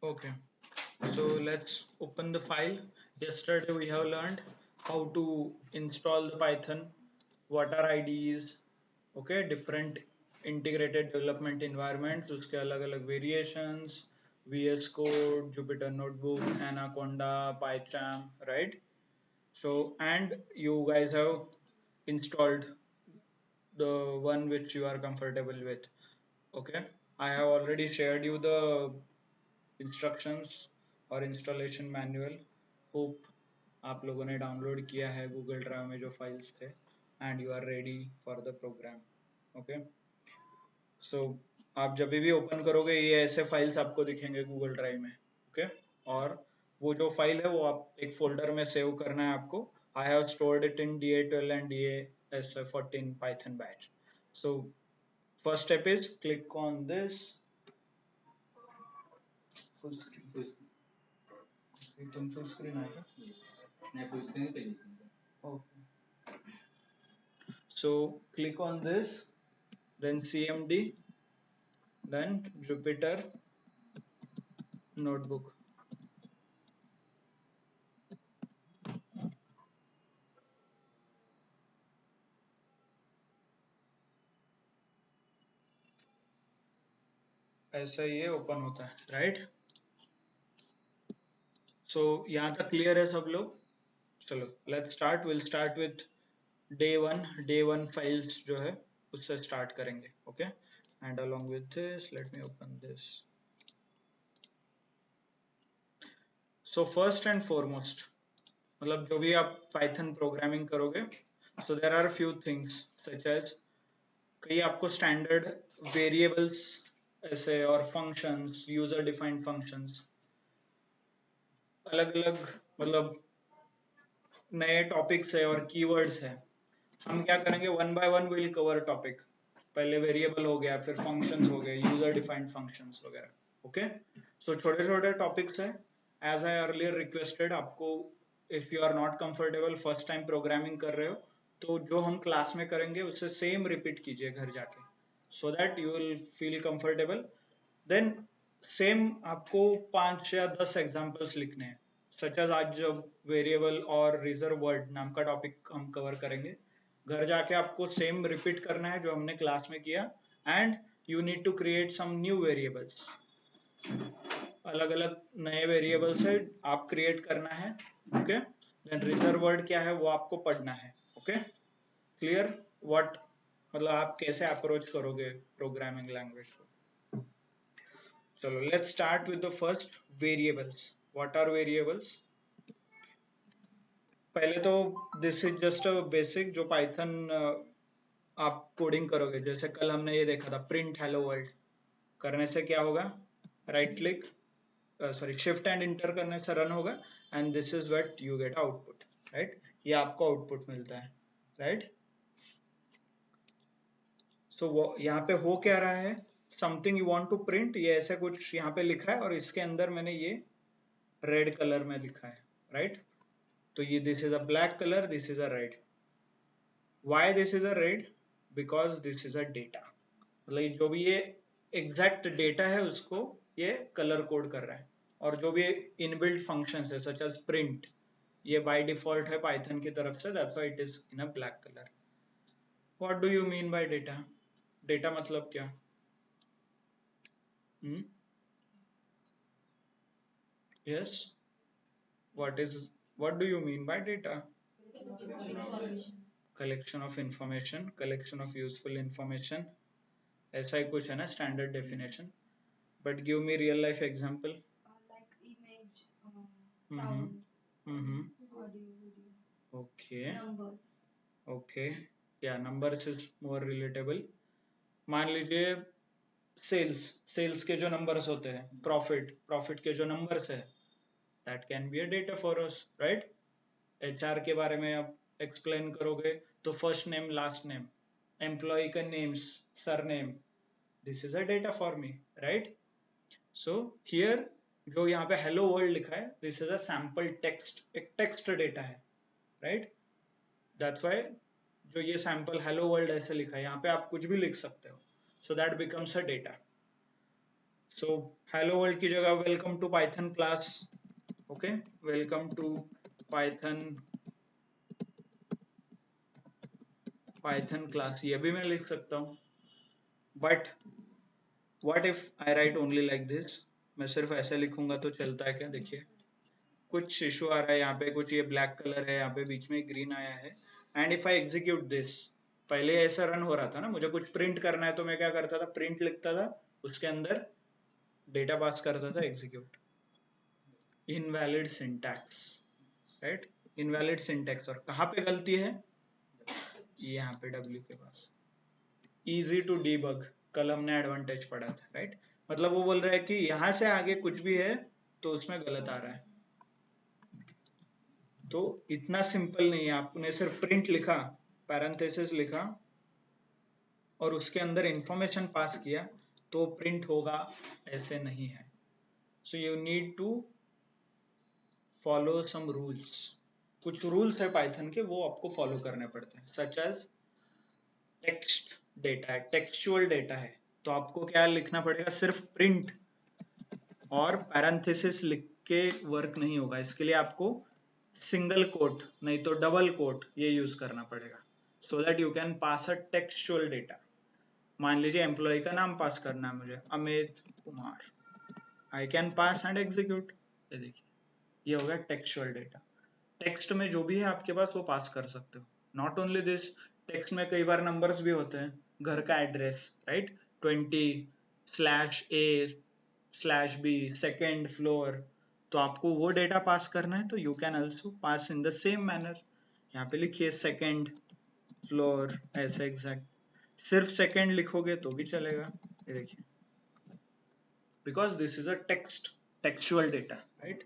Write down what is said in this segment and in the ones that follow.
Okay, so let's open the file. Yesterday we have learned how to install the Python, what are IDEs, okay, different integrated development environments, उसके अलग अलग variations, VS Code, Jupyter Notebook, Anaconda, PyCharm, right? So, and you guys have installed the one which you are comfortable with. Okay, I have already shared you the instructions और installation manual. Hope आप लोगों ने download किया है Google drive में जो files थे and you are ready for the program. Okay, so आप जब भी ओपन करोगे ये ऐसे फाइल्स आपको दिखेंगे गूगल ड्राइव में. ओके, और वो जो फाइल है वो आप एक फोल्डर में सेव करना है आपको. आई have stored it in DA12 and DA14 Python batch. So first step is click on this full screen. तुम full screen आएगा. मैं full screen पे okay. So click on this, then CMD, then Jupyter Notebook. ऐसा ये open होता है, right? सो यहाँ तक क्लियर है सब लोग? चलो let's start. Will start with day one files जो है उससे स्टार्ट करेंगे. Okay, and along with this let me open this. So first and foremost, मतलब जो भी आप पाइथन प्रोग्रामिंग करोगे, so there are few things such as कई आपको स्टैंडर्ड वेरिएबल्स ऐसे और फंक्शंस, यूजर डिफाइंड फंक्शंस, अलग अलग मतलब नए टॉपिक्स है और कीवर्ड्स है. हम क्या करेंगे, one by one will cover topic. पहले वेरिएबल हो गया, फिर फंक्शंस हो गए, यूजर डिफाइंड फंक्शंस वगैरह. ओके, सो छोटे छोटे टॉपिक्स है. एज आई अर्लियर रिक्वेस्टेड, आपको if you are not comfortable first time programming कर रहे हो तो जो हम क्लास में करेंगे उससे सेम रिपीट कीजिए घर जाके, so that you will feel comfortable. Then same आपको 5 या 10 एग्जांपल्स लिखने हैं. सच एज आज जब वेरिएबल और रिजर्व वर्ड नाम का टॉपिक हम कवर करेंगे, घर जाके आपको सेम रिपीट करना है जो हमने क्लास में किया. And you need to create some new variables. अलग अलग नए वेरिएबल्स है आप क्रिएट करना है. ओके, देन रिजर्व वर्ड क्या है वो आपको पढ़ना है. Okay, clear? व्हाट मतलब आप कैसे अप्रोच करोगे प्रोग्रामिंग लैंग्वेज को. चलो let's start with the first, variables. What are variables? पहले तो this is just a basic जो पाइथन आप कोडिंग करोगे. जैसे कल हमने ये देखा था प्रिंट हेलो वर्ल्ड करने से क्या होगा, right click sorry shift and inter करने से रन होगा and this is what you get output, right? ये आपको आउटपुट मिलता है, राइट? सो यहाँ पे हो क्या रहा है, something you want to print, ये ऐसा कुछ यहाँ पे लिखा है और इसके अंदर मैंने ये रेड कलर में लिखा है, राइट? तो ये this is a black colour, this is a red. Why this is a red? Because this is a data. मतलब जो भी ये एग्जैक्ट डेटा है उसको ये कलर कोड कर रहा है. और जो भी इनबिल्ट फंक्शंस है सच एज प्रिंट, ये बाय डिफॉल्ट है पाइथन की तरफ से, that's why it is in a black colour. What do you mean by data? Data मतलब क्या? Yes, what is what do you mean by data? Collection of information, collection of useful information, ऐसा ही कुछ है ना standard definition. But give me real life example. Hmm. Okay. Okay, या numbers is more relatable. मान लीजिए sales, sales के जो numbers होते हैं, प्रॉफिट, प्रॉफिट के जो नंबर्स है, that can be a data for us, right? HR के बारे में आप एक्सप्लेन करोगे तो first name last name, employee का names, surname, this is a data for me, right? So here जो यहाँ पे हेलो वर्ल्ड लिखा है, this is a sample text, एक टेक्स्ट डेटा है, राइट? दैट्स व्हाई जो ये सैंपल हेलो वर्ल्ड ऐसे लिखा है, यहाँ पे आप कुछ भी लिख सकते हो, so that becomes a data. So hello world की जगह welcome to Python class. Okay, welcome to Python Python class, ये भी मैं लिख सकता हूँ. But what if I write only like this. मैं सिर्फ ऐसे लिखूंगा तो चलता है क्या? देखिए कुछ इशू आ रहा है यहाँ पे, कुछ ये ब्लैक कलर है, यहाँ पे बीच में ग्रीन आया है. And if I execute this, पहले ऐसा रन हो रहा था ना, मुझे कुछ प्रिंट करना है तो मैं क्या करता था, प्रिंट लिखता था, उसके अंदर डेटा पास करता था, execute. Invalid syntax, right? Invalid syntax. और कहाँ पे गलती है? यहाँ पे W के पास. इजी टू डीबग, कल हमने एडवांटेज पढ़ा था, राइट? मतलब वो बोल रहा है कि यहाँ से आगे कुछ भी है तो उसमें गलत आ रहा है. तो इतना सिंपल नहीं है. आपने सिर्फ प्रिंट लिखा, पैरेंथेसिस लिखा और उसके अंदर इंफॉर्मेशन पास किया तो प्रिंट होगा, ऐसे नहीं है. So you need to follow some rules. कुछ रूल्स है पाइथन के, वो आपको फॉलो करने पड़ते हैं. सच एज टेक्स्ट डेटा है, टेक्सचुअल डेटा है, तो आपको क्या लिखना पड़ेगा? सिर्फ प्रिंट और पैरेंथेसिस लिख के वर्क नहीं होगा. इसके लिए आपको सिंगल कोट नहीं तो डबल कोट ये यूज करना पड़ेगा, सो that you can pass a textual data. मान लीजिए एम्प्लॉय का नाम पास करना है मुझे, Amit Kumar. I can pass and execute. ये देखिए, ये हो गया टेक्सचुअल डेटा. टेक्स्ट में जो भी है आपके पास वो पास कर सकते हो. नॉट ओनली दिस, टेक्स्ट में कई बार नंबर्स भी होते हैं, घर का address, right? 20/A/B second floor. तो आपको वो डेटा पास करना है तो you can also pass in the same manner. यहाँ पे लिखिए सेकेंड फ्लोर, ऐसे एग्जैक्ट. सिर्फ सेकेंड लिखोगे तो भी चलेगा. ये देखिए, because this is a text, textual data, right?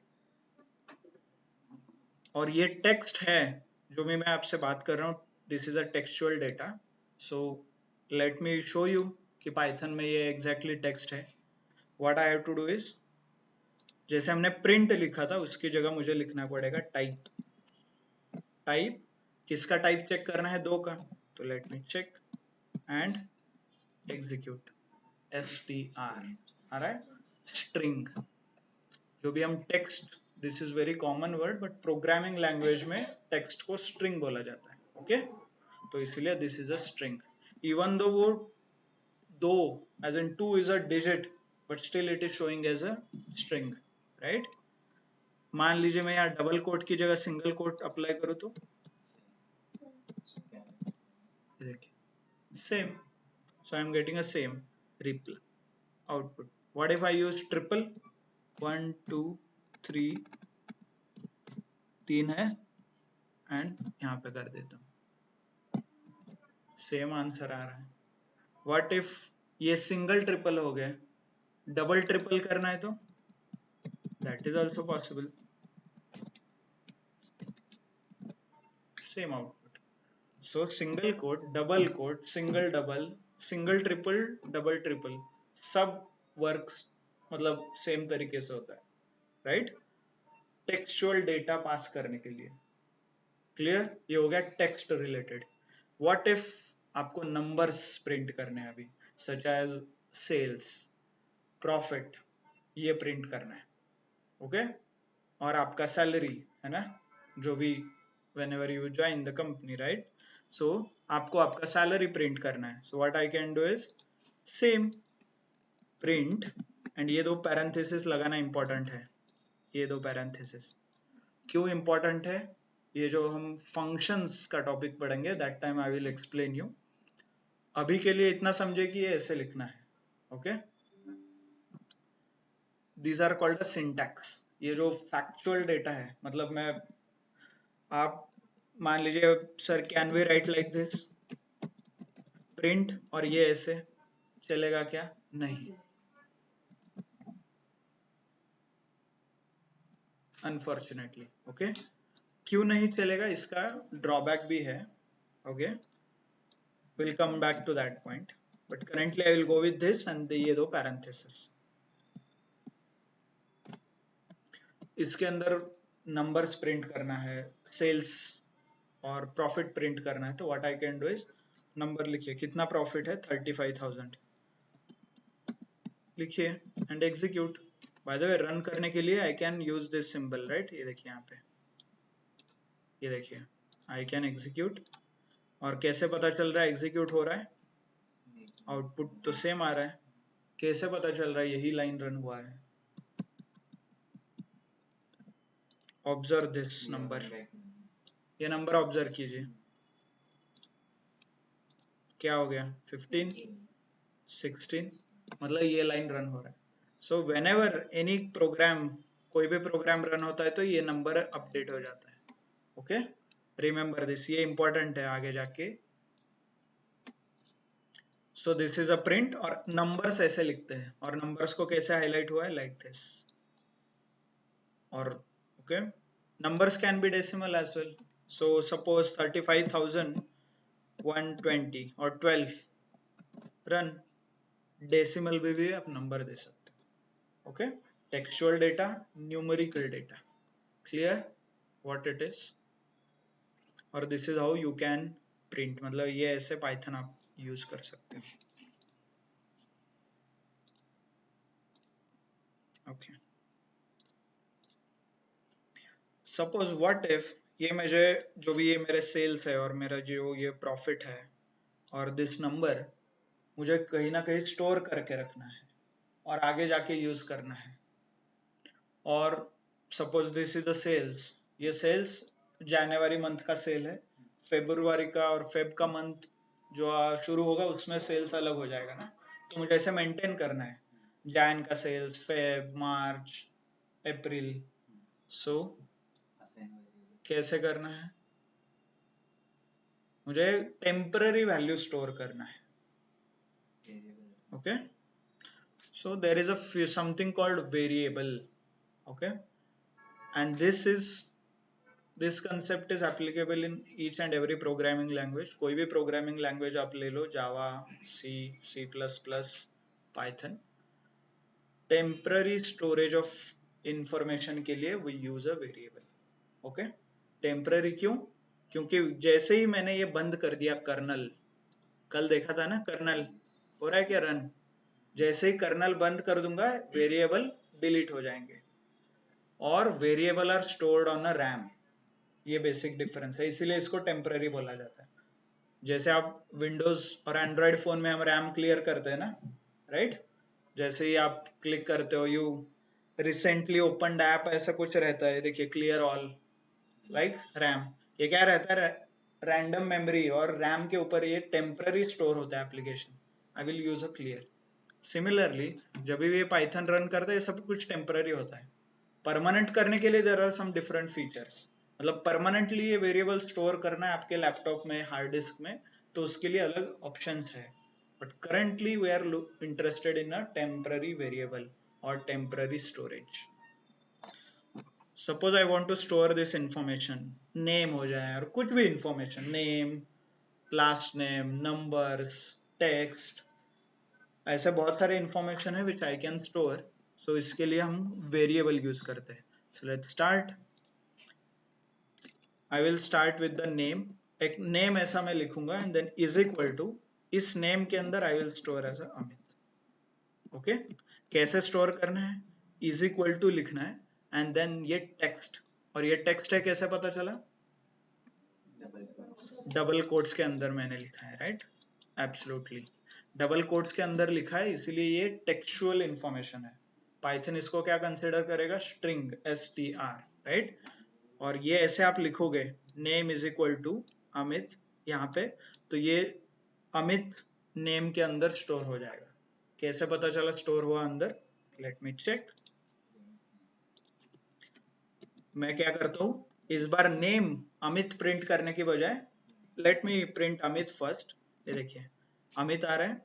और ये टेक्स्ट है जो भी मैं आपसे बात कर रहा हूँ, this is a textual data. So let me show you कि पाइथन में ये एग्जैक्टली टेक्स्ट है. What I have to do is, जैसे हमने प्रिंट लिखा था उसकी जगह मुझे लिखना पड़ेगा टाइप. टाइप किसका टाइप चेक करना है? 2 का. तो let me check and execute. STR आ रहा है, स्ट्रिंग. जो भी हम text, this is very common word but programming language में टेक्स्ट को स्ट्रिंग बोला जाता है. ओके, तो इसलिए this is a string. Even though वो दो as in 2 is a digit, but still it is showing as a string, right? मान लीजिए मैं यहाँ डबल कोट की जगह सिंगल कोट अप्लाई करूँ तो देखिए same. So I am getting a same reply output. What if I use triple? 1 2 3 3 है एंड यहाँ पे कर देता हूँ, सेम आंसर आ रहा है. व्हाट इफ ये सिंगल ट्रिपल हो गया, डबल ट्रिपल करना है तो that is also possible, same output. So single quote, double quote, single double, single triple, double triple, सब वर्क्स मतलब सेम तरीके से होता है, राइट? टेक्सचुअल डेटा पास करने के लिए. क्लियर? ये हो गया टेक्स्ट रिलेटेड. व्हाट इफ आपको नंबर्स प्रिंट करने हैं अभी, सच एज सेल्स, प्रॉफिट, ये प्रिंट करना है. ओके, और आपका सैलरी है ना, जो भी whenever you join the company, right? So आपको आपका सैलरी प्रिंट करना है. So what I can do is same print, and ये दो पैरेंथेसिस लगाना इंपॉर्टेंट है. ये दो पैरेंथेसिस क्यों इंपॉर्टेंट है? ये जो हम फंक्शंस का टॉपिक पढ़ेंगे that time I will explain you. अभी के लिए इतना समझे कि ये ऐसे लिखना है. Okay, these are called a syntax. ये जो फैक्चुअल डेटा है, मतलब मैं, आप मान लीजिए sir can we write like this print, और ये ऐसे चलेगा क्या? नहीं, अनफॉर्चुनेटली. ओके, क्यों नहीं चलेगा? इसका ड्रॉबैक भी है. Okay, will come back to that point, but currently I will go with this and ये दो पैरेंथेसिस. इसके अंदर नंबर्स प्रिंट करना है, सेल्स और प्रॉफिट प्रिंट करना है. तो what I can do is, number लिखिए, कितना प्रॉफिट है? 35,000. लिखिए and execute. Bye the way run करने के लिए I can use this symbol, right? ये देखिए यहाँ पे, ये देखिए आई कैन एग्जीक्यूट। और कैसे पता चल रहा है एग्जीक्यूट हो रहा है? आउटपुट तो सेम आ रहा है। कैसे पता चल रहा है यही लाइन रन हुआ है? ऑब्जर्व दिस नंबर, ये नंबर ऑब्जर्व कीजिए। क्या हो गया? 15, 16, मतलब ये लाइन रन हो रहा है। So whenever any program, कोई भी प्रोग्राम रन होता है तो ये नंबर अपडेट हो जाता है। ओके, रिमेंबर दिस, ये इंपॉर्टेंट है आगे जाके। So this is a print, और नंबर्स ऐसे लिखते हैं, और नंबर्स को कैसे हाईलाइट हुआ है? Like this. और okay, numbers can be decimal as well. So suppose 35,120 or 12, run, decimal में भी आप नंबर दे सकते हैं। Okay, textual data, numerical data, clear what it is? और this is how you can print, मतलब ये ऐसे पाइथन आप यूज कर सकते हो। ओके, सपोज व्हाट इफ ये मुझे, जो भी ये मेरे सेल्स है और मेरा जो ये प्रॉफिट है और दिस नंबर मुझे कहीं ना कहीं स्टोर करके रखना है और आगे जाके यूज करना है। और suppose this is the sales, ये सेल्स जनवरी मंथ का सेल है, फेब्रुवरी का और फेब का मंथ जो शुरू होगा उसमें सेल्स अलग हो जाएगा ना, तो मुझे ऐसे मेंटेन करना है जैन का सेल्स, फेब, मार्च, अप्रैल। सो कैसे करना है? मुझे टेम्पररी वैल्यू स्टोर करना है। Okay, so there is a something called variable. Okay, and this concept is applicable in each and every programming language. कोई भी programming language आप ले लो, जावा, सी, C++, Python. Temporary storage of information के लिए we use a variable. Okay, temporary क्यों? क्योंकि जैसे ही मैंने ये बंद कर दिया कर्नल, कल देखा था ना कर्नल हो रहा है क्या रन, जैसे ही कर्नल बंद कर दूंगा वेरिएबल डिलीट हो जाएंगे। और variable are stored on a RAM, ये बेसिक डिफरेंस है, इसीलिए इसको टेम्पररी बोला जाता है। जैसे आप विंडोज और एंड्रॉइड फोन में हम रैम क्लियर करते हैं ना, राइट? जैसे ही आप क्लिक करते हो, यू रिसेंटली ओपन्ड ऐप, ऐसा कुछ रहता है, देखिए क्लियर ऑल, लाइक रैम। ये क्या रहता है? रैंडम मेमोरी, और रैम के ऊपर ये टेम्पररी स्टोर होता है application. I will use a clear. Similarly जब भी ये पाइथन रन करता है, ये सब कुछ टेम्पररी होता है। परमानेंट करने के लिए there are some different features, मतलब परमानेंटली ये वेरिएबल स्टोर करना है आपके लैपटॉप में, हार्ड डिस्क में, तो उसके लिए अलग ऑप्शंस है। But currently we are interested in a temporary variable और temporary storage. Suppose I want to store this information, name हो जाए और कुछ भी information, name, last name, numbers, text, ऐसे बहुत सारे इंफॉर्मेशन है विच आई कैन स्टोर। सो इसके लिए हम वेरिएबल यूज करते हैं। So let's start. I will start with the name. एक नेम ऐसा मैं लिखूंगा and then is equal to, इस नेम के अंदर I will store as Amit. Okay, कैसे स्टोर करना है? इज इक्वल टू लिखना है एंड देन ये टेक्स्ट, और ये टेक्स्ट है कैसे पता चला? डबल कोट्स के अंदर मैंने लिखा है, राइट? एब्सोल्युटली डबल कोट्स के अंदर लिखा है, इसीलिए ये टेक्सचुअल इंफॉर्मेशन है। पाइथन इसको क्या कंसिडर करेगा? String, str, right? और ये ऐसे आप लिखोगे name is equal to Amit यहाँ पे, तो ये अमित नेम के अंदर स्टोर हो जाएगा। कैसे पता चला स्टोर हुआ अंदर? Let me check. मैं क्या करता हूँ, इस बार नेम अमित प्रिंट करने की बजाय late me print Amit first. ये देखिए अमित आ रहा है,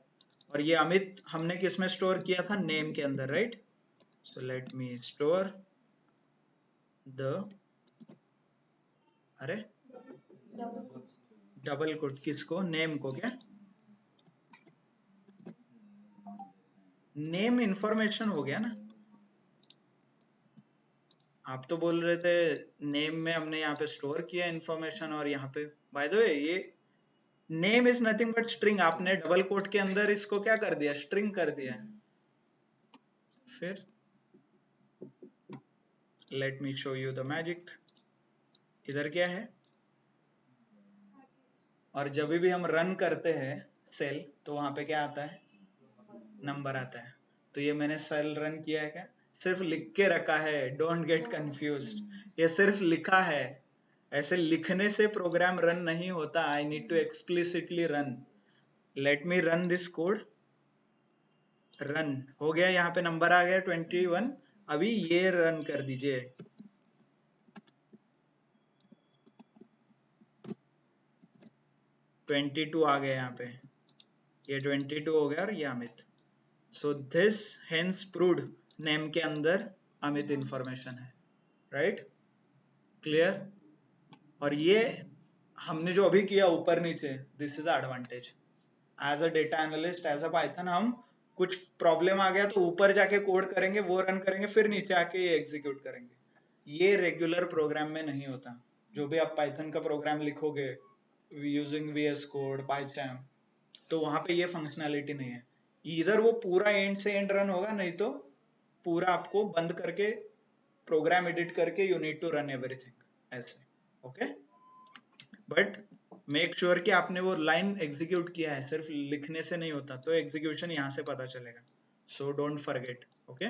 और ये अमित हमने किसमें स्टोर किया था? नेम के अंदर, right? So let me store the, अरे डबल कोट किसको? नेम को। क्या नेम इंफॉर्मेशन हो गया ना? आप तो बोल रहे थे नेम में हमने यहाँ पे स्टोर किया इंफॉर्मेशन, और यहाँ पे बाय द वे ये name is nothing but string, आपने डबल कोट के अंदर इसको क्या कर दिया? स्ट्रिंग कर दिया। फिर late me show you the magic, इधर क्या है, और जब भी हम रन करते हैं सेल तो वहां पे क्या आता है, नंबर आता है। तो ये मैंने सेल रन किया है क्या, सिर्फ लिख के रखा है, डोंट गेट कंफ्यूज्ड, ये सिर्फ लिखा है, ऐसे लिखने से प्रोग्राम रन नहीं होता, I need to explicitly run. Let me run this code, run हो गया, यहाँ पे नंबर आ गया 21। अभी ये रन कर दीजिए, 22 आ गया यहाँ पे, ये 22 हो गया और ये Amit. So this hence proved name के अंदर अमित इंफॉर्मेशन है, राइट, क्लियर। और ये हमने जो अभी किया ऊपर नीचे, this is advantage as a data analyst, as a Python. हम कुछ प्रॉब्लम आ गया तो ऊपर जाके कोड करेंगे, वो रन करेंगे, फिर नीचे आके ये एग्जीक्यूट करेंगे, ये रेगुलर प्रोग्राम में नहीं होता। जो भी आप पाइथन का प्रोग्राम लिखोगे यूजिंग VS कोड, पाइथन, तो वहां पे ये फंक्शनैलिटी नहीं है। इधर वो पूरा एंड से एंड रन होगा, नहीं तो पूरा आपको बंद करके प्रोग्राम एडिट करके you need to run everything ऐसे, ओके। बट मेक श्योर कि आपने वो लाइन एग्जीक्यूट किया है, सिर्फ लिखने से नहीं होता, तो एग्जीक्यूशन यहाँ से पता चलेगा। So don't forget, okay.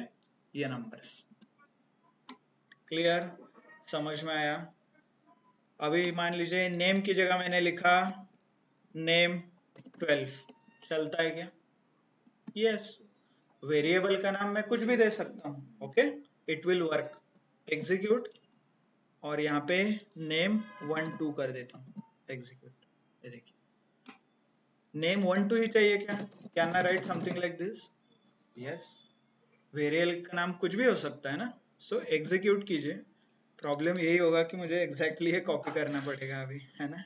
ये नंबर्स क्लियर, समझ में आया। अभी मान लीजिए नेम की जगह मैंने लिखा नेम 12, चलता है क्या, यस। वेरिएबल का नाम मैं कुछ भी दे सकता हूँ, okay, it will work. Execute, और यहाँ पे नेम 1 2 कर देता हूँ, एग्जीक्यूट। ये देखिए नेम 1 2 ही चाहिए क्या, can I right something like this, yes. Variable का नाम कुछ भी हो सकता है ना। सो एग्जीक्यूट कीजिए, प्रॉब्लम यही होगा कि मुझे एग्जैक्टली ये कॉपी करना पड़ेगा अभी, है ना,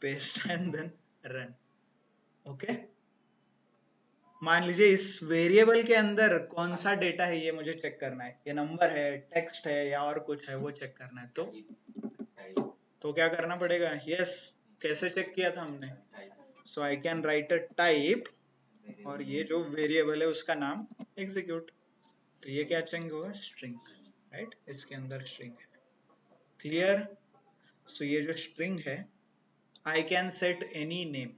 paste and then run, okay. मान लीजिए इस वेरिएबल के अंदर कौन सा डेटा है ये मुझे चेक करना है, ये नंबर है, टेक्स्ट है, या और कुछ है, वो चेक करना है। तो क्या करना पड़ेगा, यस, कैसे चेक किया था हमने, so I can write a type, और ये जो वेरिएबल है उसका नाम एग्जीक्यूट। तो ये क्या चेंज होगा, स्ट्रिंग, राइट, इसके अंदर स्ट्रिंग है, क्लियर। सो ये जो स्ट्रिंग है, I can set any name,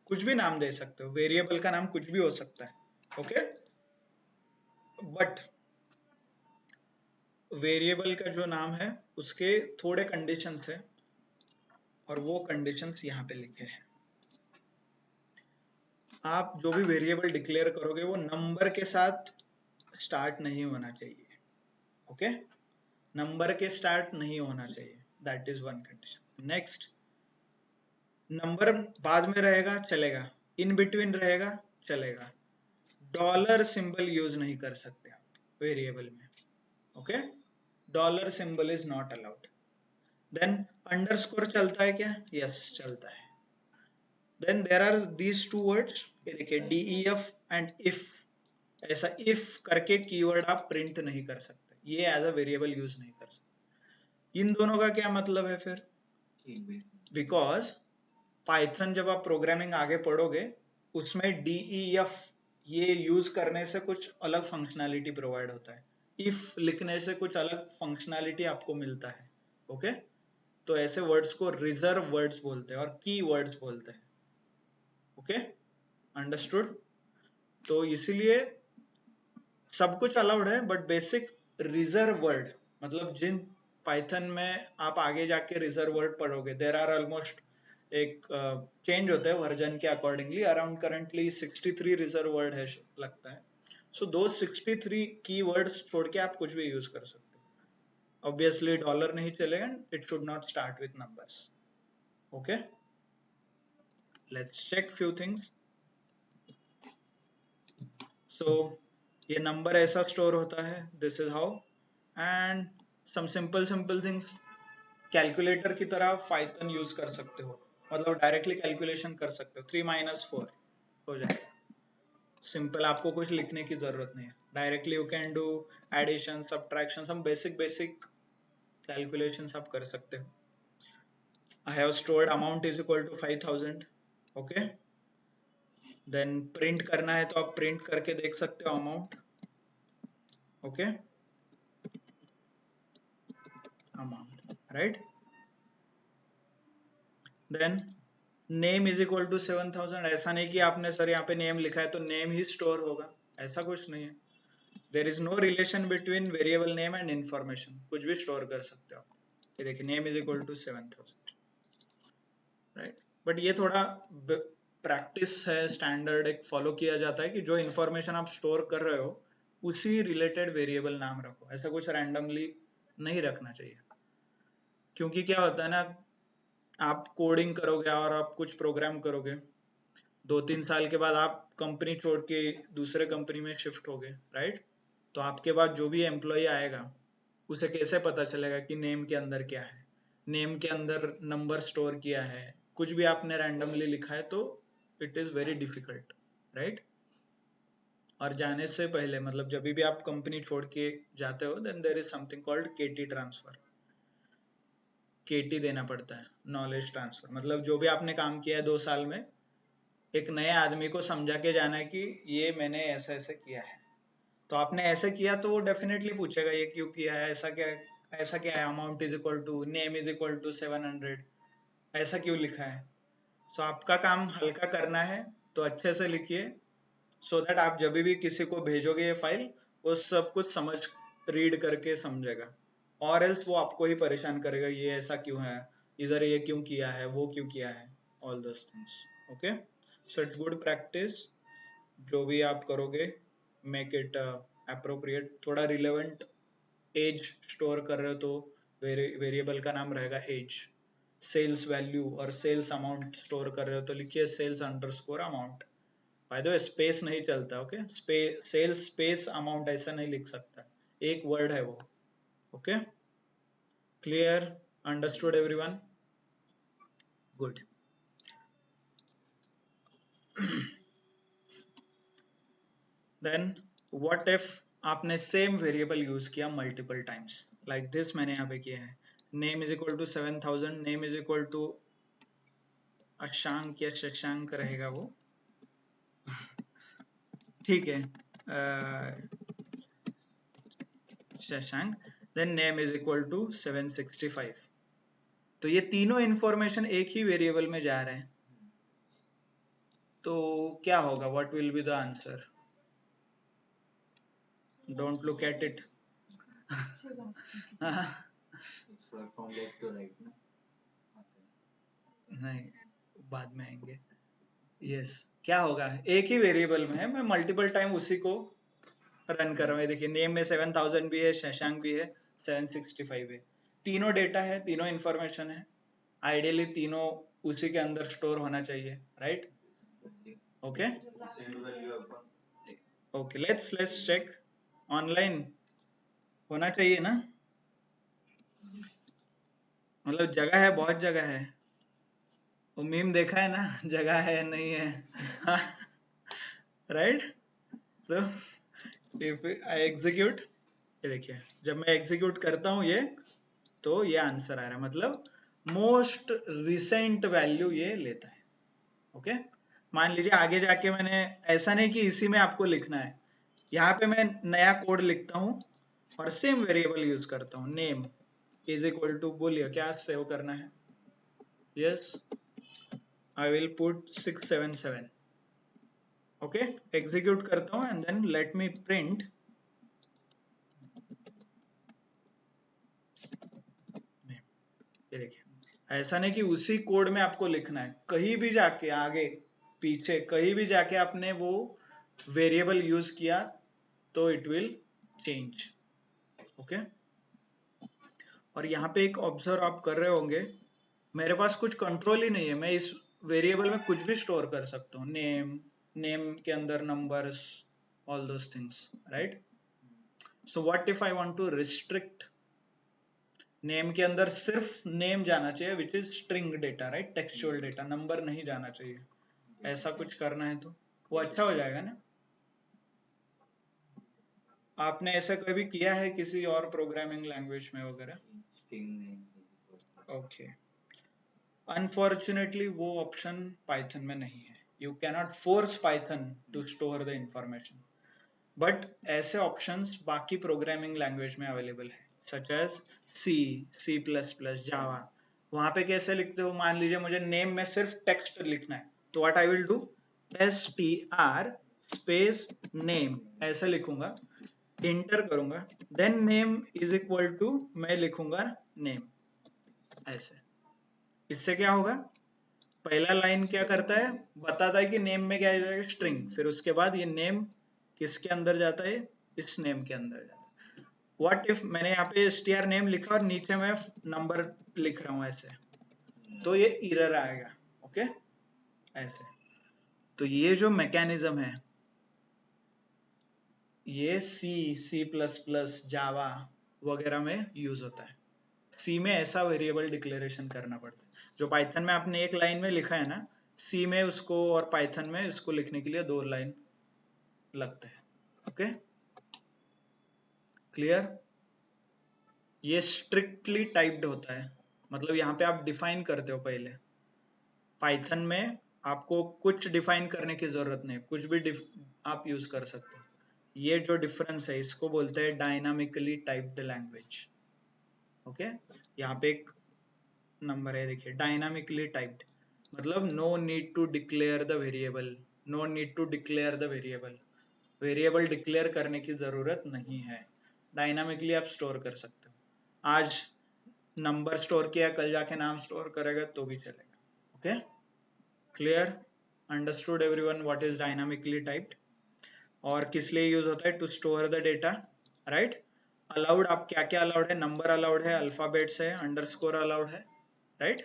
कुछ भी नाम दे सकते हो, वेरिएबल का नाम कुछ भी हो सकता है, ओके। बट वेरिएबल का जो नाम है उसके थोड़े कंडीशंस है, और वो कंडीशंस यहाँ पे लिखे हैं। आप जो भी वेरिएबल डिक्लेयर करोगे वो नंबर के साथ स्टार्ट नहीं होना चाहिए, ओके, नंबर के स्टार्ट नहीं होना चाहिए, that is one condition. Next, number बाद में रहेगा चलेगा, इन बिटवीन रहेगा चलेगा, डॉलर सिंबल यूज नहीं कर सकते आप वेरिएबल में, okay, dollar symbol is not allowed. Then underscore चलता है क्या, यस चलता है। Then there are these two words, ये देखिए DEF एंड इफ, ऐसा इफ करके कीवर्ड आप प्रिंट नहीं कर सकते, ये एज अ वेरिएबल यूज नहीं कर सकते। इन दोनों का क्या मतलब है फिर, बिकॉज पाइथन जब आप प्रोग्रामिंग आगे पढ़ोगे उसमें DEF ये यूज करने से कुछ अलग फंक्शनैलिटी प्रोवाइड होता है, इफ लिखने से कुछ अलग फंक्शनैलिटी आपको मिलता है, ओके। तो ऐसे वर्ड्स को रिजर्व वर्ड्स बोलते हैं और की वर्ड्स बोलते हैं, ओके, अंडरस्टूड। तो इसीलिए सब कुछ अलाउड है, बट बेसिक रिजर्व वर्ड, मतलब जिन पाइथन में आप आगे जाके रिजर्व वर्ड पढ़ोगे, देर आर ऑलमोस्ट एक चेंज होते हैं वर्जन के accordingly, around currently 63 reserve word है लगता है। सो दो 63 की वर्ड्स छोड़ के आप कुछ भी यूज कर सकते हो। ऑब्वियसली डॉलर नहीं चलेगा, it should not start with numbers, okay. Let's check few things. So ये नंबर ऐसा स्टोर होता है, this is how, and some simple things, calculator की तरह पाइथन यूज कर सकते हो, मतलब डायरेक्टली कैलकुलेशन कर सकते हो, 3 - 4 हो जाएगा, सिंपल, आपको कुछ लिखने की जरूरत नहीं है, directly you can do addition, subtraction, some basic calculations आप कर सकते हो। I have stored amount is equal to 5000, okay. Then print करना है तो आप प्रिंट करके देख सकते हो amount, okay, amount, right. Then name is equal to 7000। ऐसा नहीं कि आपने सर यहाँ पे नेम लिखा है तो नेम ही स्टोर होगा, ऐसा कुछ नहीं है। There is no relation between variable name and information, कुछ भी स्टोर कर सकते हो आप। ये देखिए name is equal to 7000, right. But ये थोड़ा प्रैक्टिस है, स्टैंडर्ड एक फॉलो किया जाता है कि जो इंफॉर्मेशन आप स्टोर कर रहे हो उसी रिलेटेड वेरिएबल नाम रखो, ऐसा कुछ रैंडमली नहीं रखना चाहिए। क्योंकि क्या होता है ना, आप कोडिंग करोगे और आप कुछ प्रोग्राम करोगे, 2-3 साल के बाद आप कंपनी छोड़ के दूसरे कंपनी में शिफ्ट होगे, राइट। तो आपके बाद जो भी एम्प्लॉय आएगा उसे कैसे पता चलेगा कि नेम के अंदर क्या है, नेम के अंदर नंबर स्टोर किया है, कुछ भी आपने रैंडमली लिखा है, तो it is very difficult, right. और जाने से पहले मतलब जब भी आप कंपनी छोड़ के जाते हो, then there is something called KT transfer. KT देना पड़ता है, नॉलेज ट्रांसफर। मतलब जो भी आपने काम किया है 2 साल में, एक नए आदमी को समझा के जाना है कि ये मैंने ऐसा ऐसा किया है। तो आपने ऐसे किया तो वो डेफिनेटली पूछेगा ये क्यों किया है, ऐसा क्या है, amount is equal to, name is equal to 700, ऐसा क्यों लिखा है। सो आपका काम हल्का करना है, तो अच्छे से लिखिए, सो दैट आप जब भी किसी को भेजोगे ये फाइल, वो सब कुछ समझ, रीड करके समझेगा। और एल्स वो आपको ही परेशान करेगा, ये ऐसा क्यों है, इधर ये क्यों किया है, वो क्यों किया है, all those things. Okay, so it's good practice. जो भी आप करोगे, मेक इट अप्रोप्रिएट, थोड़ा रिलेवेंट। एज स्टोर कर रहे हो तो वेरिएबल का नाम रहेगा एज। सेल्स वैल्यू और सेल्स अमाउंट स्टोर कर रहे हो तो लिखिए sales underscore amount. By the way space नहीं चलता, ओके। सेल्स स्पेस अमाउंट ऐसा नहीं लिख सकता, एक वर्ड है वो। Okay, clear, understood everyone, good. Then what if आपने सेम वेरिएबल यूज किया मल्टीपल टाइम्स, लाइक दिस मैंने यहाँ पे किया है, name is equal to 7000, name is equal to Ashank या शशांक रहेगा वो, ठीक है, Shashank. Then name is equal to 765। तो ये तीनों इंफॉर्मेशन एक ही वेरिएबल में जा रहे हैं, तो क्या होगा, what will be the answer. Don't look at it. From left to right ना, नहीं, बाद में आएंगे। यस, क्या होगा, एक ही वेरिएबल में है, मैं मल्टीपल टाइम उसी को रन कर रहा हूँ। देखिए नेम में 7000 भी है, शशांक भी है, 765 है, तीनों डेटा है, तीनों इंफॉर्मेशन है, आइडियली तीनों उसी के अंदर स्टोर होना चाहिए, right. Okay okay, let's check, online होना चाहिए ना, मतलब जगह है, बहुत जगह है। वो मीम देखा है ना, जगह है नहीं है, right. So if I execute, ये देखिए जब मैं एग्जीक्यूट करता हूँ ये, तो ये आंसर आ रहा है, मतलब मोस्ट रिसेंट वैल्यू ये लेता है। ओके, मान लीजिए आगे जाके मैंने, ऐसा नहीं कि इसी में आपको लिखना है, यहाँ पे मैं नया कोड लिखता हूँ और सेम वेरिएबल यूज करता हूँ, नेम इज इक्वल टू, बोलिए क्या सेव करना है। Yes, I will put 677। Okay, execute करता हूँ and then let me print. ये देखिए, ऐसा नहीं कि उसी कोड में आपको लिखना है, कहीं भी जाके आगे पीछे कहीं भी जाके आपने वो वेरिएबल यूज किया तो इट विल चेंज। ओके, और यहाँ पे एक ऑब्जर्व आप कर रहे होंगे, मेरे पास कुछ कंट्रोल ही नहीं है, मैं इस वेरिएबल में कुछ भी स्टोर कर सकता हूँ, नेम, नेम के अंदर numbers, all those things, right. So what if I want to restrict, name के अंदर सिर्फ नेम जाना चाहिए which is string data, right, textual data, number नहीं जाना चाहिए, ऐसा कुछ करना है तो वो अच्छा हो जाएगा ना। आपने ऐसा कभी किया है किसी और प्रोग्रामिंग लैंग्वेज में वगैरह। ओके, अनफॉर्चुनेटली वो ऑप्शन पाइथन में नहीं है, you cannot force Python to store the information. But ऐसे ऑप्शंस बाकी प्रोग्रामिंग लैंग्वेज में अवेलेबल है, such as C, C plus plus, Java. वहां पे कैसे लिखते हो, मान लीजिए मुझे नेम में सिर्फ टेक्स्ट लिखना है, तो what I will do, STR space name ऐसे लिखूंगा, इंटर करूंगा, then name is equal to मैं लिखूंगा नेम ऐसे। इससे क्या होगा, पहला लाइन क्या करता है, बताता है कि नेम में क्या है, स्ट्रिंग, फिर उसके बाद ये नेम किसके अंदर जाता है, इस नेम के अंदर जाता है। व्हाट इफ मैंने यहाँ पे str नेम लिखा और नीचे मैं नंबर लिख रहा हूँ ऐसे, तो ये एरर आएगा। ओके ऐसे। तो ये जो मैकेनिज्म है ये सी प्लस प्लस, जावा वगैरह में यूज होता है। सी में ऐसा वेरिएबल डिक्लेरेशन करना पड़ता है, जो पाइथन में आपने एक लाइन में लिखा है ना, सी में उसको और पाइथन में उसको लिखने के लिए 2 लाइन लगते हैं। Okay clear. ये स्ट्रिक्टली टाइप्ड होता है, मतलब यहाँ पे आप डिफाइन करते हो पहले। पाइथन में आपको कुछ डिफाइन करने की जरूरत नहीं, कुछ भी आप यूज कर सकते हो। ये जो डिफरेंस है इसको बोलते हैं डायनामिकली टाइप्ड लैंग्वेज। ओके यहाँ पे एक नंबर है देखिए, डायनामिकली टाइप्ड मतलब no need to declare the variable, no need to declare the variable, variable declare करने की जरूरत नहीं है, डायनामिकली आप स्टोर कर सकते हो। आज नंबर स्टोर किया, कल जाके नाम स्टोर करेगा तो भी चलेगा। Okay clear, understood everyone what is dynamically typed. और किस लिए यूज होता है, to store the data, right. Allowed, आप क्या क्या अलाउड है, नंबर अलाउड है, अल्फाबेट्स है, अंडरस्कोर अलाउड है, right.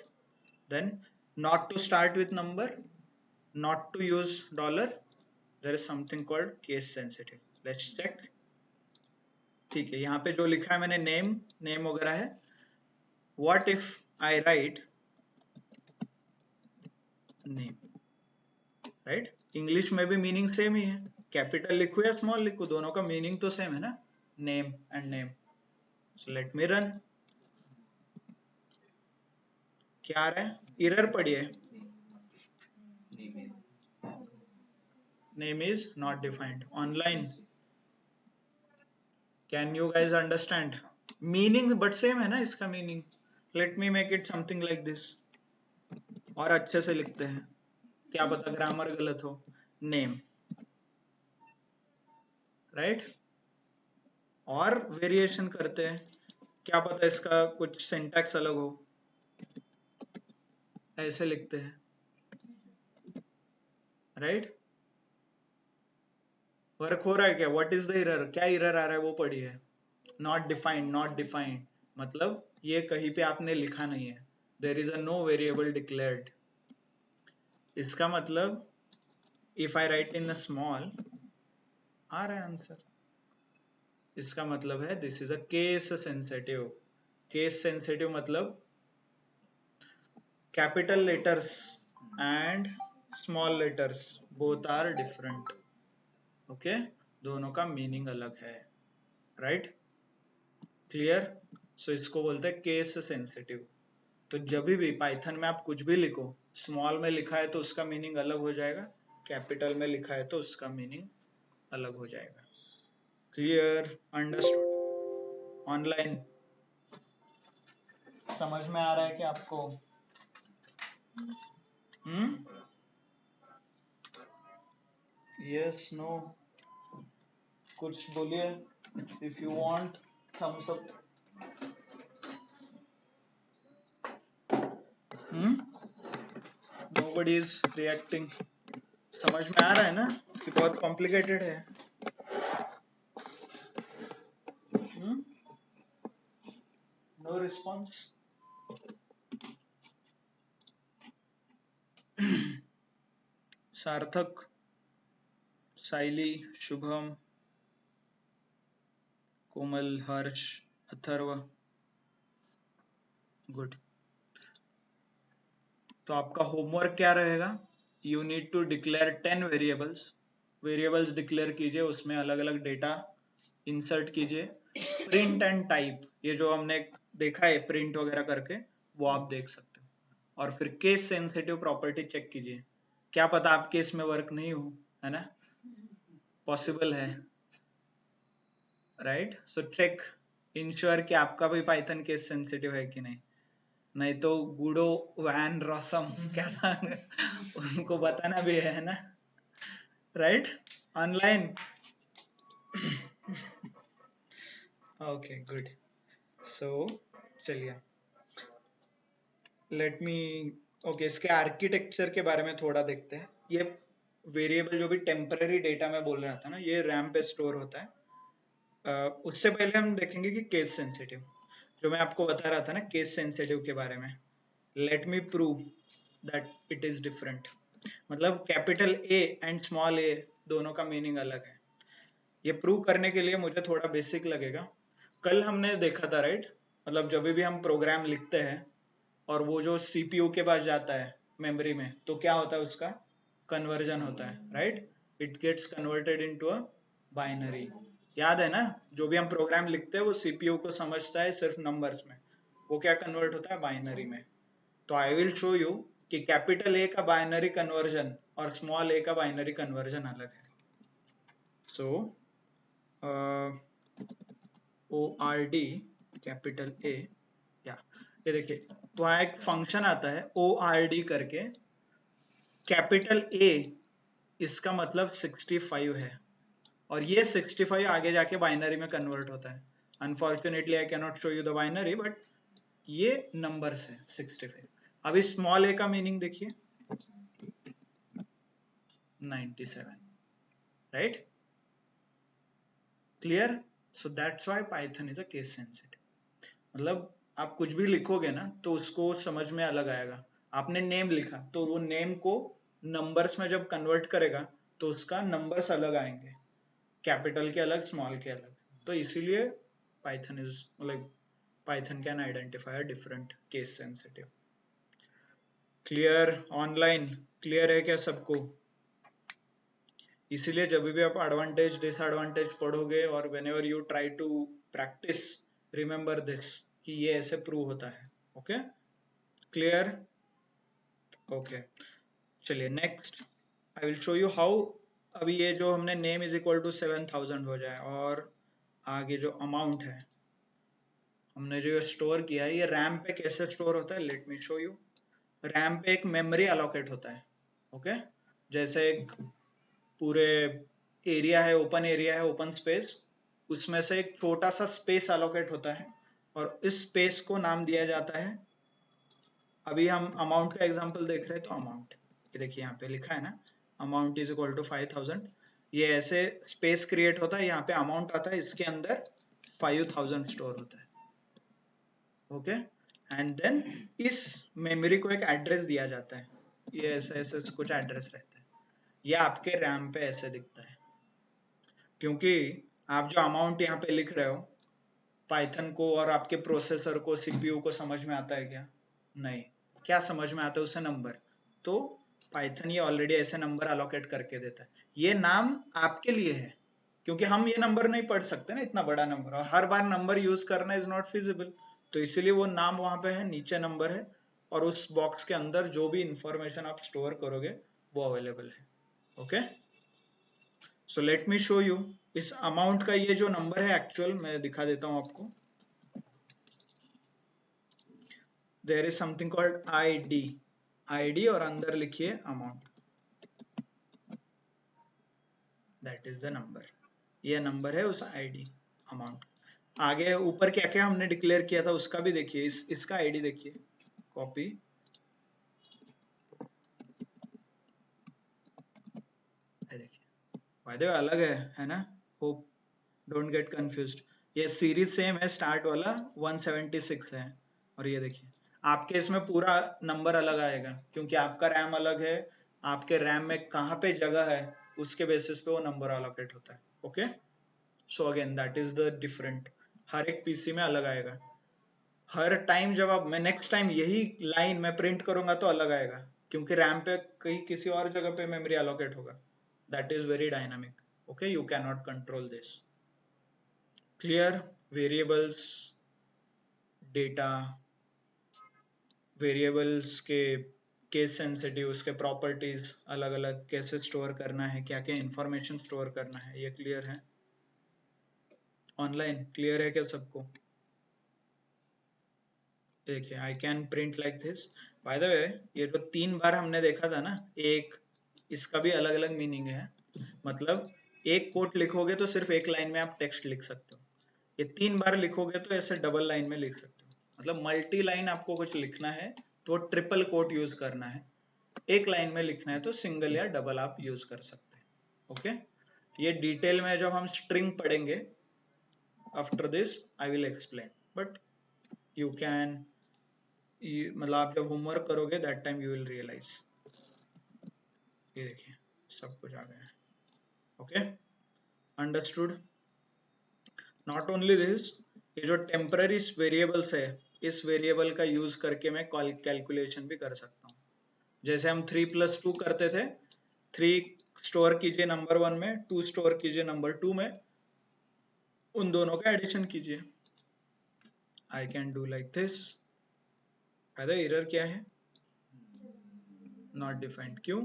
Then not to start with number, not to use dollar, there is something called case sensitive. Let's check. ठीक है, यहाँ पे जो लिखा है मैंने नेम वगैरह है। What if I write name, right. English में भी मीनिंग सेम ही है, कैपिटल लिखूं या स्मॉल लिखूं, दोनों का मीनिंग तो सेम है ना, name and name. So let me run. क्या आ रहा है, एरर पड़ी है, name is not defined online. Can you guys understand meaning, but same है ना इसका meaning. Let me make it something like this, और अच्छे से लिखते हैं, क्या पता ग्रामर गलत हो। नेम, राइट, और वेरिएशन करते हैं, क्या पता इसका कुछ सिंटैक्स अलग हो, ऐसे लिखते हैं, राइट। वर्क हो रहा है क्या, व्हाट इज द एरर, क्या एरर आ रहा है वो पढ़िए। नॉट डिफाइंड, नॉट डिफाइंड मतलब ये कहीं पे आपने लिखा नहीं है, there is a no variable declared. इसका मतलब if I write in small, आ रहा है आंसर, इसका मतलब है this is a case sensitive. Case sensitive मतलब capital letters and small letters both are different. Okay दोनों का मीनिंग अलग है, राइट क्लियर। सो इसको बोलते हैं केस सेंसिटिव। तो जब भी पाइथन में आप कुछ भी लिखो, स्मॉल में लिखा है तो उसका मीनिंग अलग हो जाएगा, कैपिटल में लिखा है तो उसका मीनिंग अलग हो जाएगा। क्लियर, अंडरस्टूड ऑनलाइन, समझ में आ रहा है कि आपको? यस नो, कुछ बोलिए, if you want thumbs up. Nobody is reacting. समझ में आ रहा है ना कि बहुत कॉम्प्लिकेटेड है? No response. Sarthak, Saili, Shubham, Komal, Harsh, Atharva, good. तो आपका होमवर्क क्या रहेगा, you need to declare 10 variables. Variables declare कीजिए, उसमें अलग अलग डेटा इंसर्ट कीजिए। प्रिंट एंड टाइप, ये जो हमने देखा है प्रिंट वगैरह करके, वो आप देख सकते हो। और फिर केस सेंसिटिव प्रॉपर्टी चेक कीजिए, क्या पता आप केस में वर्क नहीं हो, है ना, पॉसिबल है। राइट? सो चेक, इंश्योर कि आपका भी पाइथन केस सेंसिटिव है कि नहीं, नहीं तो गुडो वैन रॉसम क्या था उनको बताना भी है ना, right? Online, okay good. So चलिए, लेट मी, ओके, इसके आर्किटेक्चर के बारे में थोड़ा देखते हैं। ये वेरिएबल जो भी टेम्पररी डेटा में बोल रहा था ना, ये रैम पे स्टोर होता है। उससे पहले हम देखेंगे कि केस सेंसिटिव, जो मैं आपको बता रहा था ना केस सेंसिटिव के बारे में, let me prove that it is different. मतलब कैपिटल ए एंड स्मॉल ए दोनों का मीनिंग अलग है। ये प्रूव करने के लिए मुझे थोड़ा बेसिक लगेगा। कल हमने देखा था, राइट? मतलब जब भी हम प्रोग्राम लिखते हैं और वो जो सीपीयू के पास जाता है मेमोरी में, तो क्या होता है, उसका कन्वर्जन होता है, right? It gets converted into a binary. याद है ना, जो भी हम प्रोग्राम लिखते हैं वो सीपीयू को समझता है सिर्फ नंबर्स में, वो क्या कन्वर्ट होता है, बाइनरी में। तो आई विल शो यू कि कैपिटल ए का बाइनरी कन्वर्जन और स्मॉल ए का बाइनरी कन्वर्जन अलग है। So O R D capital A, या ये देखिए, वहां एक फंक्शन आता है ओ आर डी करके, कैपिटल ए इसका मतलब 65 है, और ये 65 आगे जाके बाइनरी में कन्वर्ट होता है। Unfortunately I can not show you the binary, but ये नंबर्स है 65। अभी स्मॉल ए का मीनिंग देखिए, 97, right? Clear? So that's why Python is a case sensitive. मतलब आप कुछ भी लिखोगे ना तो उसको समझ में अलग आएगा। आपने नेम लिखा तो वो नेम को नंबर्स में जब कन्वर्ट करेगा तो उसका नंबर्स अलग आएंगे, कैपिटल के अलग, स्मॉल के अलग। तो इसीलिए पाइथन इज, मतलब Python can identify a different case sensitive. Clear? Online clear है क्या सबको? इसीलिए जब भी आप एडवांटेज डिसएडवांटेज पढ़ोगे और whenever you try to practice, remember this कि ये ऐसे प्रूव होता है। Okay, clear? ओके, चलिए next I will show you how. अभी ये जो हमने नेम इज इक्वल टू 7000 हो जाए, और आगे जो अमाउंट है हमने जो स्टोर किया है, ये रैम पे कैसे स्टोर होता है, late me show you. RAM पे एक मेमोरी अलोकेट होता है, ओके? जैसे एक पूरे एरिया है, ओपन एरिया है, ओपन स्पेस, उसमें से एक छोटा सा स्पेस अलोकेट होता है, और इस स्पेस को नाम दिया जाता है, अभी हम अमाउंट का एग्जांपल देख रहे हैं तो अमाउंट, ये देखिए यहाँ पे लिखा है ना, अमाउंट इज इक्वल टू 5000। ये ऐसे स्पेस क्रिएट होता है, यहाँ पे अमाउंट आता है, इसके अंदर 5000 स्टोर होता है, ओके? एंड देन इस मेमोरी को एक एड्रेस दिया जाता है, ये ऐसे ऐसे कुछ एड्रेस रहता है, ये आपके रैम पे ऐसे दिखता है। क्योंकि आप जो अमाउंट यहाँ पे लिख रहे हो, पाइथन को और आपके प्रोसेसर को, सीपीयू को समझ में आता है क्या? नहीं। क्या समझ में आता है उसे? नंबर। तो पाइथन ये ऑलरेडी ऐसे नंबर अलोकेट करके देता है। ये नाम आपके लिए है, क्योंकि हम ये नंबर नहीं पढ़ सकते ना, इतना बड़ा नंबर, और हर बार नंबर यूज करना इज नॉट फिजिबल। तो इसीलिए वो नाम वहां पे है, नीचे नंबर है, और उस बॉक्स के अंदर जो भी इंफॉर्मेशन आप स्टोर करोगे वो अवेलेबल है, okay? So let me show you. इस अमाउंट का ये जो नंबर है एक्चुअल, मैं दिखा देता हूं आपको। There is something called ID, ID और अंदर लिखिए amount, that is the number. ये नंबर है उस आईडी, अमाउंट। आगे ऊपर क्या क्या हमने डिक्लेयर किया था उसका भी देखिए, इसका आईडी देखिए, कॉपी, देखिए बाय द वे अलग है ना? Hope don't get confused. ये सीरीज सेम है, स्टार्ट वाला 176 है, और ये देखिए आपके इसमें पूरा नंबर अलग आएगा, क्योंकि आपका रैम अलग है, आपके रैम में कहाँ पे जगह है उसके बेसिस पे वो नंबर अलोकेट होता है, okay? So again that is the different, हर एक पीसी में अलग आएगा। हर टाइम जब आप, मैं नेक्स्ट टाइम यही लाइन मैं प्रिंट करूंगा तो अलग आएगा, क्योंकि रैम पे कहीं किसी और जगह पे मेमोरी अलोकेट होगा। That is very dynamic, okay? You can not control this. Clear? Variables, data, variables के केस सेंसिटिव, उसके प्रॉपर्टीज अलग अलग, कैसे स्टोर करना है, क्या क्या इंफॉर्मेशन स्टोर करना है, ये क्लियर है? ऑनलाइन क्लियर है क्या सबको? देखिए I can print like this. Bye the वे ये जो 3 बार हमने देखा था ना, एक इसका भी अलग अलग मीनिंग है। मतलब एक कोट लिखोगे तो सिर्फ एक लाइन में आप टेक्स्ट लिख सकते हो, ये 3 बार लिखोगे तो ऐसे डबल लाइन में लिख सकते हो। मतलब मल्टी लाइन आपको कुछ लिखना है तो ट्रिपल कोट यूज करना है, एक लाइन में लिखना है तो सिंगल या डबल आप यूज कर सकते हैं। ओके, ये डिटेल में जब हम स्ट्रिंग पढ़ेंगे after this I will explain, but you can, मतलब आप जब होमवर्क करोगे that time you will realize. ये देखिए सब कुछ आ गया है। Okay, understood. Not only this, ये जो टेम्पररी वेरिएबल्स है, इस वेरिएबल का यूज करके मैं कैलकुलेशन भी कर सकता हूँ। जैसे हम 3+2 करते थे, 3 स्टोर कीजिए नंबर 1 में, 2 स्टोर कीजिए नंबर 2 में, उन दोनों का एडिशन कीजिए। I can do like this. फायदा एरर क्या है? Not defined. क्यों?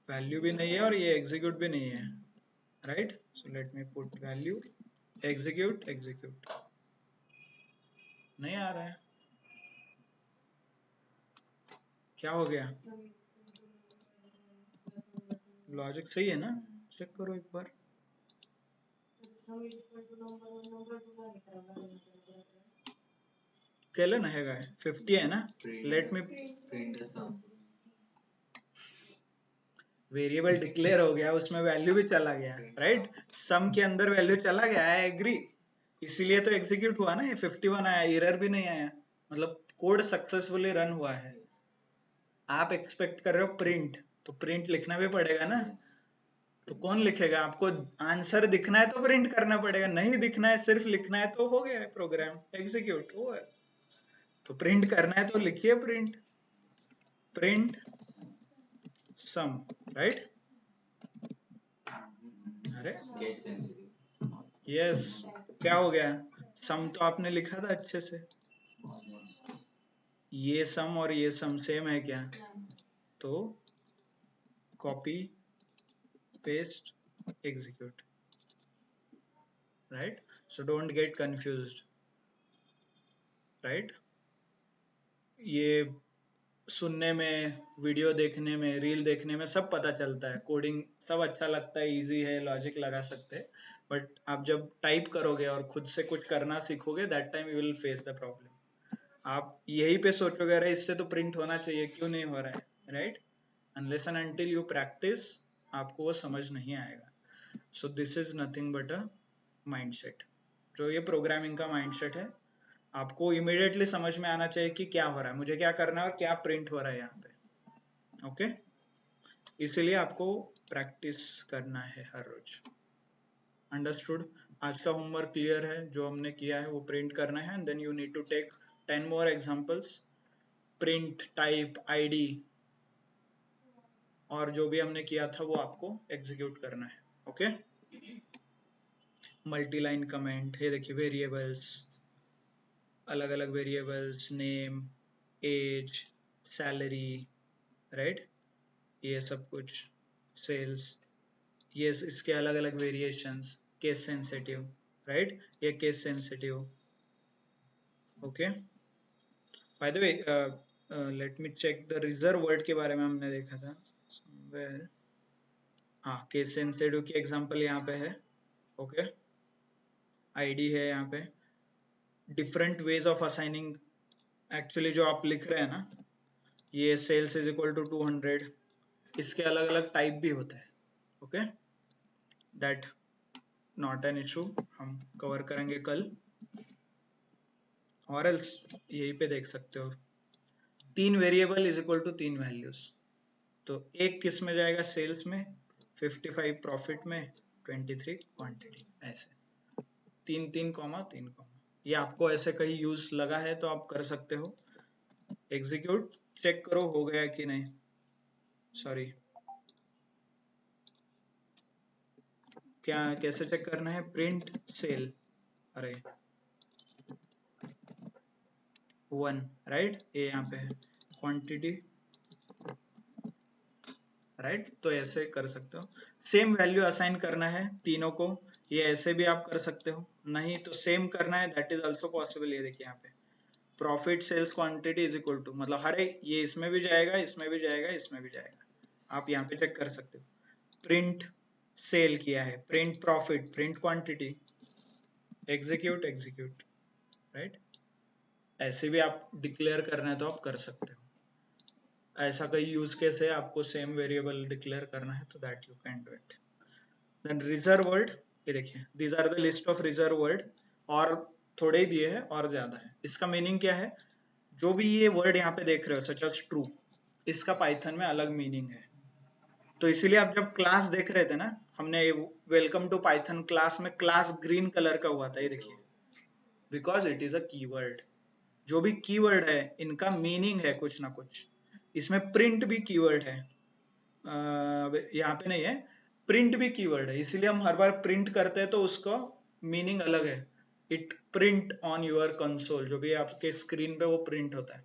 वैल्यू भी नहीं है और ये एग्जीक्यूट भी नहीं है, राइट? सो let me put value, execute, execute नहीं आ रहा है, क्या हो गया? लॉजिक सही है ना? चेक करो एक बार। केले ना है 50 है ना? लेट मी, वेरिएबल डिक्लेयर हो गया, उसमें वैल्यू भी चला गया, राइट? सम के अंदर वैल्यू चला गया, आई एग्री, इसीलिए तो एग्जीक्यूट हुआ ना, ये 51 आया, एरर भी नहीं आया, मतलब कोड सक्सेसफुली रन हुआ है। आप एक्सपेक्ट कर रहे हो प्रिंट, तो प्रिंट लिखना भी पड़ेगा ना, तो कौन लिखेगा? आपको आंसर दिखना है तो प्रिंट करना पड़ेगा, नहीं दिखना है सिर्फ लिखना है तो हो गया है प्रोग्राम एग्जीक्यूट ओवर। तो प्रिंट करना है तो लिखिए प्रिंट, प्रिंट सम, राइट? अरे यस, क्या हो गया? सम तो आपने लिखा था अच्छे से, ये सम और ये सम सेम है क्या? तो copy paste execute, right? So don't get confused, right? ये सुनने में, वीडियो देखने में, रील देखने में सब पता चलता है, कोडिंग सब अच्छा लगता है, इजी है, लॉजिक लगा सकते हैं, बट आप जब टाइप करोगे और खुद से कुछ करना सीखोगे that time you will face the problem. आप यही पे सोचोगे अरे इससे तो प्रिंट होना चाहिए, क्यों नहीं हो रहा है, right? Unless and until you practice आपको वो समझ नहीं आएगा। So this is nothing but a mindset, जो ये प्रोग्रामिंग का माइंडसेट है। आपको इमीडिएटली समझ में आना चाहिए कि क्या हो रहा है, मुझे क्या करना है और क्या प्रिंट हो रहा है यहाँ पे। ओके, इसीलिए आपको प्रैक्टिस करना है हर रोज। अंडरस्टूड? आज का होमवर्क क्लियर है? जो हमने किया है वो प्रिंट करना है, and then you need to take 10 more examples, print, type, ID, और जो भी हमने किया था वो आपको एग्जीक्यूट करना है। ओके, मल्टी लाइन कमेंट, ये देखिए वेरिएबल्स, अलग अलग variables, name, age, salary, right? ये सब कुछ, सेल्स, ये इसके अलग अलग वेरिएशंस, केस सेंसिटिव, राइट? ये case sensitive. Okay, by the way let me check the reserve word के बारे में हमने देखा था समवेयर। हाँ, केस सेंसिटिव की एग्जांपल यहाँ पे है। ओके, आईडी है यहाँ पे, different ways of assigning, actually जो आप लिख रहे हैं ना, ये सेल्स इज इक्वल टू 200, इसके अलग अलग टाइप भी होते हैं। Okay, that not an issue, हम कवर करेंगे कल, और एल्स यहीं पे देख सकते हो 3 variable is equal to 3 values, तो एक किस में जाएगा? सेल्स में, 55 प्रॉफिट में, 23 क्वांटिटी, ऐसे 3 3 कॉमा 3 कॉमा। ये आपको ऐसे कहीं यूज लगा है तो आप कर सकते हो। एग्जीक्यूट, चेक करो हो गया कि नहीं। सॉरी, क्या कैसे चेक करना है? प्रिंट सेल, अरे 1, राइट? ये यहाँ पे है क्वांटिटी राइट। तो ऐसे कर सकते हो, सेम वैल्यू असाइन करना है तीनों को, ये ऐसे भी आप कर सकते हो, नहीं तो सेम करना है, दैट इज ऑल्सो पॉसिबल। ये देखिए यहाँ पे profit sales quantity is equal to, मतलब हर एक, ये इसमें भी जाएगा, इसमें भी जाएगा, इसमें भी जाएगा, आप यहाँ पे चेक कर सकते हो। प्रिंट सेल किया है, print profit, print quantity, execute execute, right. ऐसे भी आप डिक्लेयर करना है तो आप कर सकते हो। ऐसा कोई यूज केस है आपको सेम वेरिएबल डिक्लेयर करना है तो that you can do it. Then reserve word, ये देखिए these are the list of reserve word, और थोड़े ही दिए हैं और ज्यादा है। इसका मीनिंग क्या है, जो भी ये वर्ड यहाँ पे देख रहे हो सच एज ट्रू, इसका पाइथन में अलग मीनिंग है। तो इसीलिए आप जब क्लास देख रहे थे ना, हमने वेलकम टू पाइथन क्लास में क्लास ग्रीन कलर का हुआ था, ये देखिए, because it is a keyword. जो भी कीवर्ड है इनका मीनिंग है कुछ ना कुछ। इसमें प्रिंट भी कीवर्ड है, यहाँ पे नहीं है, प्रिंट भी कीवर्ड है, इसीलिए हम हर बार प्रिंट करते हैं तो उसका मीनिंग अलग है। It print on your console, जो भी आपके स्क्रीन पे वो प्रिंट होता है,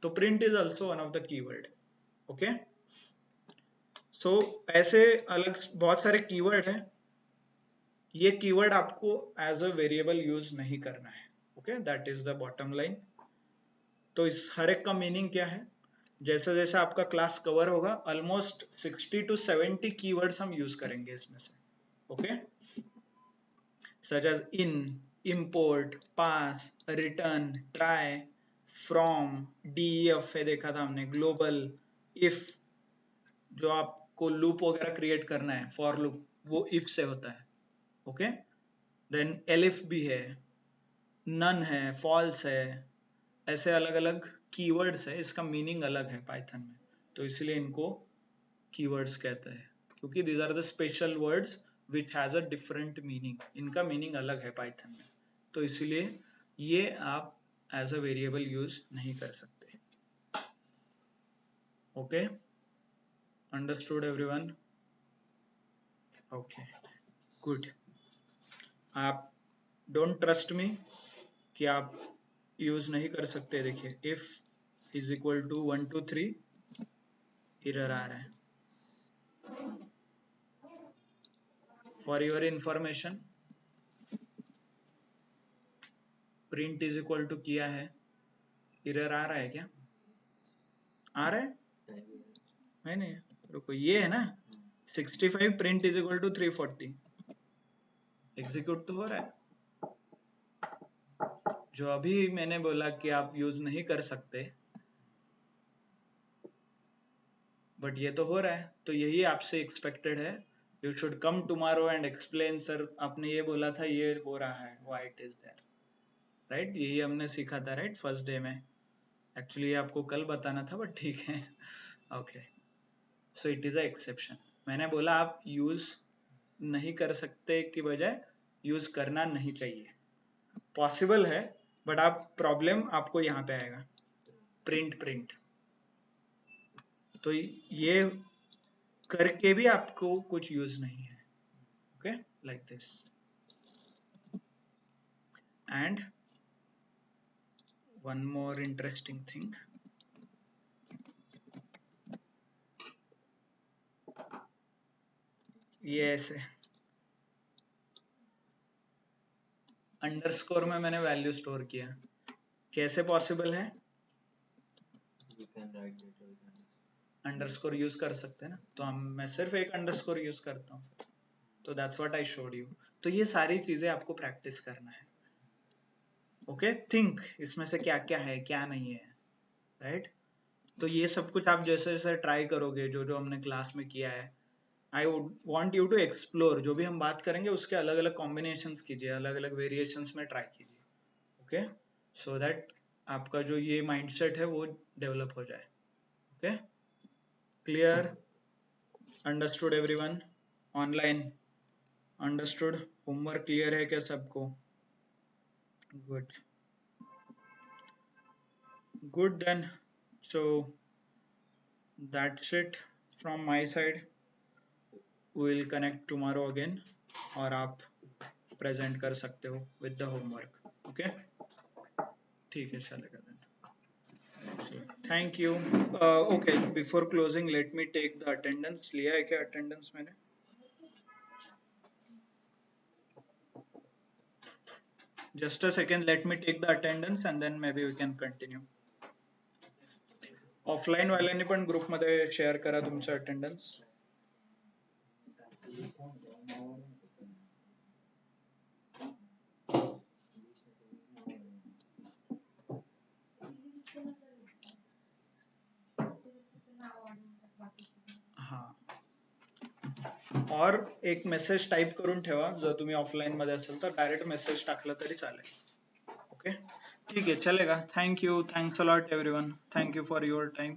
तो print is also one of the keyword. Okay, so ऐसे अलग बहुत सारे कीवर्ड है, ये कीवर्ड आपको एज अ वेरिएबल यूज नहीं करना है। Okay, that is the bottom line. तो इस हर एक का मीनिंग क्या है, जैसे जैसे आपका क्लास कवर होगा ऑलमोस्ट 60 to 70 कीवर्ड्स हम यूज करेंगे इसमें से। Okay, such as in, import, pass, return, try, from, def है देखा था हमने, ग्लोबल, if, जो आपको लूप वगैरह क्रिएट करना है फॉर लूप, वो if से होता है। ओके, देन elif भी है, नन है, फॉल्स है, ऐसे अलग अलग कीवर्ड्स है, इसका मीनिंग अलग है पाइथन में, तो इसलिए इनको कीवर्ड्स कहते हैं, क्योंकि these are the special words which has a different meaning, इनका मीनिंग अलग है पाइथन में, तो इसलिए ये आप एज अ वेरिएबल यूज नहीं कर सकते। Okay, understood everyone? Okay, good. आप डोंट ट्रस्ट मी कि आप यूज नहीं कर सकते, देखिए if is equal to 1 2 3 error आ रहा है। For your information, print is equal to किया है, एरर आ रहा है क्या? आ रहा है नहीं, रुको, ये है ना 65 print is equal to 340, execute तो हो रहा है। जो अभी मैंने बोला कि आप यूज नहीं कर सकते, बट ये तो हो रहा है, तो यही आपसे एक्सपेक्टेड है। You should come tomorrow and explain, sir आपने ये बोला था, ये हो रहा है, why it is there, right. यही हमने सीखा था, राइट, फर्स्ट डे में। एक्चुअली आपको कल बताना था, बट ठीक है। Okay, so it is a exception. मैंने बोला आप यूज नहीं कर सकते की बजाय यूज करना नहीं चाहिए, पॉसिबल है, बट आप प्रॉब्लम आपको यहाँ पे आएगा, प्रिंट प्रिंट। तो ये करके भी आपको कुछ यूज नहीं है। Okay, like this. And one more interesting thing, ये ऐसे अंडरस्कोर में मैंने वैल्यू स्टोर किया, कैसे पॉसिबल है? अंडरस्कोर यूज कर सकते हैं ना, तो मैं सिर्फ एक अंडरस्कोर यूज करता हूँ, तो that's what I showed you. तो ये सारी चीजें आपको प्रैक्टिस करना है। ओके, थिंक इसमें से क्या क्या है क्या नहीं है, राइट। तो ये सब कुछ आप जैसे जैसे ट्राई करोगे, जो जो हमने क्लास में किया है, I would want you to explore, जो भी हम बात करेंगे उसके अलग अलग कॉम्बिनेशंस कीजिए, अलग अलग वेरिएशंस में ट्राई कीजिए। ओके, सो दैट आपका जो ये माइंडसेट है वो डेवलप हो जाए। Okay, clear? Understood everyone? Online understood? Homework clear है क्या सबको? Good, good then. So that's it from my side, we will connect tomorrow again, और आप प्रेजेंट कर सकते हो विद द होमवर्क। ओके, ठीक है, चलेगा then. Thank you. Okay, before closing let me take the attendance. लिया है क्या अटेंडेंस मैंने? Just a second, let me take the attendance and then maybe we can continue. Offline वाल्यांनी पण group मध्ये शेअर करा तुमचं अटेंडन्स. हा, और एक मेसेज टाइप करून ठेवा जर तुम्ही ऑफलाईन मध्ये असेल तर डायरेक्ट मेसेज टाकला तरी चालेल. ओके, ठीक आहे, चलेगा. Thank you, thanks a lot everyone. Thank you for your time.